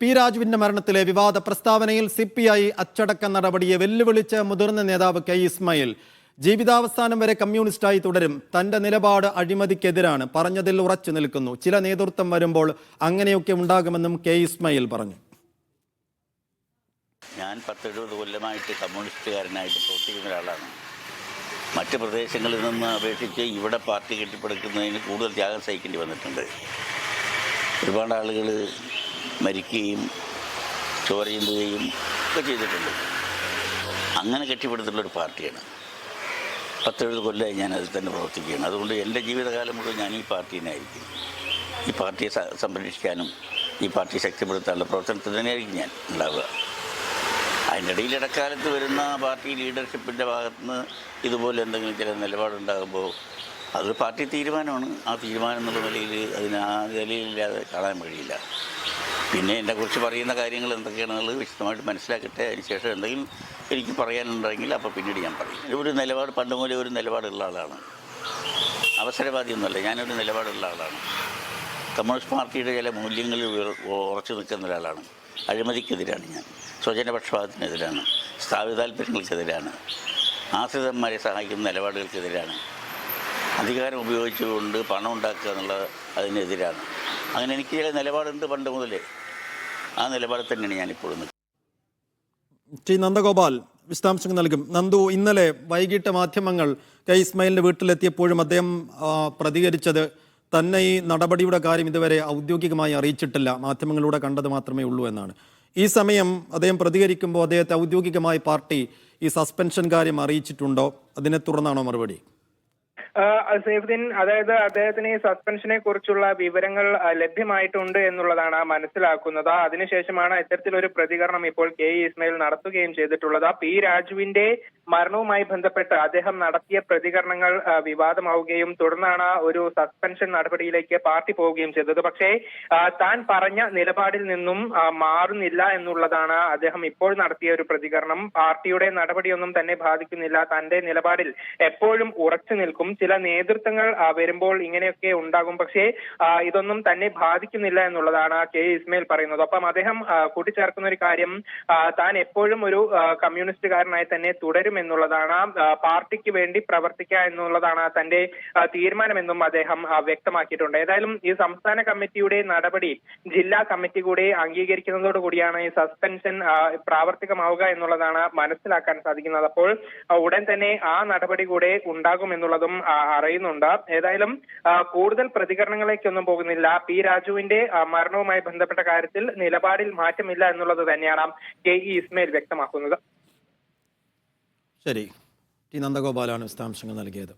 P രാജുവിന്റെ മരണത്തിലെ വിവാദ പ്രസ്താവനയിൽ സിപിഐ അച്ചടക്ക നടപടിയെ വെല്ലുവിളിച്ച് മുതിർന്ന നേതാവ് കെ ഇസ്മായിൽ ജീവിതാവസാനം വരെ കമ്മ്യൂണിസ്റ്റായി തുടരും. തന്റെ നിലപാട് അഴിമതിക്കെതിരാണ്, പറഞ്ഞതിൽ ഉറച്ചു നിൽക്കുന്നു. ചില നേതൃത്വം വരുമ്പോൾ അങ്ങനെയൊക്കെ ഉണ്ടാകുമെന്നും കെ ഇസ്മായിൽ പറഞ്ഞു. ഞാൻ 10-70 കൊല്ലമായിട്ട് കമ്മ്യൂണിസ്റ്റുകാരനായിട്ട് പ്രവർത്തിക്കുന്ന ഒരാളാണ്. മറ്റ് പ്രദേശങ്ങളിൽ നിന്ന് അപേക്ഷിച്ച് ഇവിടെ പാർട്ടി കെട്ടിപ്പടുക്കുന്നതിന് കൂടുതൽ ത്യാഗം സഹിക്കേണ്ടി വന്നിട്ടുണ്ട്. ഒരുപാട് ആളുകൾ മരിക്കുകയും ചോരയുകയും ഒക്കെ ചെയ്തിട്ടുണ്ട്. അങ്ങനെ കെട്ടിപ്പടുത്തുള്ളൊരു പാർട്ടിയാണ്. 10-70 കൊല്ലമായി ഞാൻ അതിൽ തന്നെ പ്രവർത്തിക്കുകയാണ്. അതുകൊണ്ട് എൻ്റെ ജീവിതകാലം മുഴുവൻ ഞാൻ ഈ പാർട്ടീനായിരിക്കും. ഈ പാർട്ടിയെ സംരക്ഷിക്കാനും ഈ പാർട്ടിയെ ശക്തിപ്പെടുത്താനുള്ള പ്രവർത്തനത്തിൽ തന്നെയായിരിക്കും ഞാൻ ഉണ്ടാവുക. അതിൻ്റെ ഇടയിൽ ഇടക്കാലത്ത് വരുന്ന പാർട്ടി ലീഡർഷിപ്പിൻ്റെ ഭാഗത്തുനിന്ന് ഇതുപോലെ എന്തെങ്കിലും ചില നിലപാടുണ്ടാകുമ്പോൾ അതൊരു പാർട്ടി തീരുമാനമാണ്. ആ തീരുമാനം എന്നുള്ള നിലയിൽ അതിന് ആ നിലയിലില്ലാതെ കാണാൻ കഴിയില്ല. പിന്നെ എന്നെക്കുറിച്ച് പറയുന്ന കാര്യങ്ങൾ എന്തൊക്കെയാണെന്നുള്ളത് വിശദമായിട്ട് മനസ്സിലാക്കട്ടെ. അതിനുശേഷം എന്തെങ്കിലും എനിക്ക് പറയാനുണ്ടെങ്കിൽ അപ്പോൾ പിന്നീട് ഞാൻ പറയും. ഒരു നിലപാട് പണ്ട് മുതലേ ഒരു നിലപാടുള്ള ആളാണ്. അവസരവാദിയൊന്നുമല്ല, ഞാനൊരു നിലപാടുള്ള ആളാണ്. കമ്മ്യൂണിസ്റ്റ് പാർട്ടിയുടെ ചില മൂല്യങ്ങളിൽ ഉറച്ചു നിൽക്കുന്ന ഒരാളാണ്. അഴിമതിക്കെതിരാണ് ഞാൻ, സ്വജനപക്ഷപാതത്തിനെതിരാണ്, സ്ഥാപിത താല്പര്യങ്ങൾക്കെതിരാണ്, ആശ്രിതന്മാരെ സഹായിക്കുന്ന നിലപാടുകൾക്കെതിരാണ്, അധികാരം ഉപയോഗിച്ചുകൊണ്ട് പണം ഉണ്ടാക്കുക എന്നുള്ളത് അതിനെതിരാണ്. അങ്ങനെ എനിക്ക് ചില നിലപാടുണ്ട് പണ്ട് മുതലേ. ആ നിലപാടിൽ തന്നെയാണ് ഞാനിപ്പോഴും. ടി നന്ദഗോപാൽ വിശദാംശങ്ങൾ നൽകും. നന്ദു, ഇന്നലെ വൈകിട്ട് മാധ്യമങ്ങൾ കെ ഇസ്മായിലിന്റെ വീട്ടിലെത്തിയപ്പോഴും അദ്ദേഹം പ്രതികരിച്ചത് തന്നെ ഈ നടപടിയുടെ കാര്യം ഇതുവരെ ഔദ്യോഗികമായി അറിയിച്ചിട്ടില്ല, മാധ്യമങ്ങളിലൂടെ കണ്ടത് മാത്രമേ ഉള്ളൂ എന്നാണ്. ഈ സമയം അദ്ദേഹം പ്രതികരിക്കുമ്പോൾ അദ്ദേഹത്തെ ഔദ്യോഗികമായി പാർട്ടി ഈ സസ്പെൻഷൻ കാര്യം അറിയിച്ചിട്ടുണ്ടോ? അതിനെ തുടർന്നാണോ മറുപടി? സൈഫുദ്ദീൻ, അതായത് അദ്ദേഹത്തിന് ഈ സസ്പെൻഷനെ കുറിച്ചുള്ള വിവരങ്ങൾ ലഭ്യമായിട്ടുണ്ട് എന്നുള്ളതാണ് മനസ്സിലാക്കുന്നത്. അതിനുശേഷമാണ് ഇത്തരത്തിലൊരു പ്രതികരണം ഇപ്പോൾ കെ ഇസ്മായിൽ നടത്തുകയും ചെയ്തിട്ടുള്ളത്. പി രാജുവിന്റെ മരണവുമായി ബന്ധപ്പെട്ട് അദ്ദേഹം നടത്തിയ പ്രതികരണങ്ങൾ വിവാദമാവുകയും തുടർന്നാണ് ഒരു സസ്പെൻഷൻ നടപടിയിലേക്ക് പാർട്ടി പോവുകയും ചെയ്തത്. പക്ഷേ താൻ പറഞ്ഞ നിലപാടിൽ നിന്നും മാറുന്നില്ല എന്നുള്ളതാണ് അദ്ദേഹം ഇപ്പോൾ നടത്തിയ ഒരു പ്രതികരണം. പാർട്ടിയുടെ നടപടിയൊന്നും തന്നെ ബാധിക്കുന്നില്ല, തന്റെ നിലപാടിൽ എപ്പോഴും ഉറച്ചു നിൽക്കും. ചില നേതൃത്വങ്ങൾ വരുമ്പോൾ ഇങ്ങനെയൊക്കെ ഉണ്ടാകും, പക്ഷേ ഇതൊന്നും തന്നെ ബാധിക്കുന്നില്ല എന്നുള്ളതാണ് കെ ഇസ്മായിൽ പറയുന്നത്. ഒപ്പം അദ്ദേഹം കൂട്ടിച്ചേർക്കുന്ന ഒരു കാര്യം, താൻ എപ്പോഴും ഒരു കമ്മ്യൂണിസ്റ്റുകാരനായി തന്നെ തുടരും എന്നുള്ളതാണ്, പാർട്ടിക്ക് വേണ്ടി പ്രവർത്തിക്കുക എന്നുള്ളതാണ് തന്റെ തീരുമാനമെന്നും അദ്ദേഹം വ്യക്തമാക്കിയിട്ടുണ്ട്. ഏതായാലും ഈ സംസ്ഥാന കമ്മിറ്റിയുടെ നടപടി ജില്ലാ കമ്മിറ്റി കൂടി അംഗീകരിക്കുന്നതോടുകൂടിയാണ് ഈ സസ്പെൻഷൻ പ്രാവർത്തികമാവുക എന്നുള്ളതാണ് മനസ്സിലാക്കാൻ സാധിക്കുന്നത്. അപ്പോൾ ഉടൻ തന്നെ ആ നടപടി കൂടെ ഉണ്ടാകുമെന്നുള്ളതും അറിയുന്നുണ്ട്. ഏതായാലും കൂടുതൽ പ്രതികരണങ്ങളിലേക്കൊന്നും പോകുന്നില്ല. പി രാജുവിന്റെ മരണവുമായി ബന്ധപ്പെട്ട കാര്യത്തിൽ നിലപാടിൽ മാറ്റമില്ല എന്നുള്ളത് തന്നെയാണ് കെ ഇസ്മായിൽ വ്യക്തമാക്കുന്നത്. ശരി, ടി നന്ദഗോപാലാണ് വിശദാംശങ്ങൾ നൽകിയത്.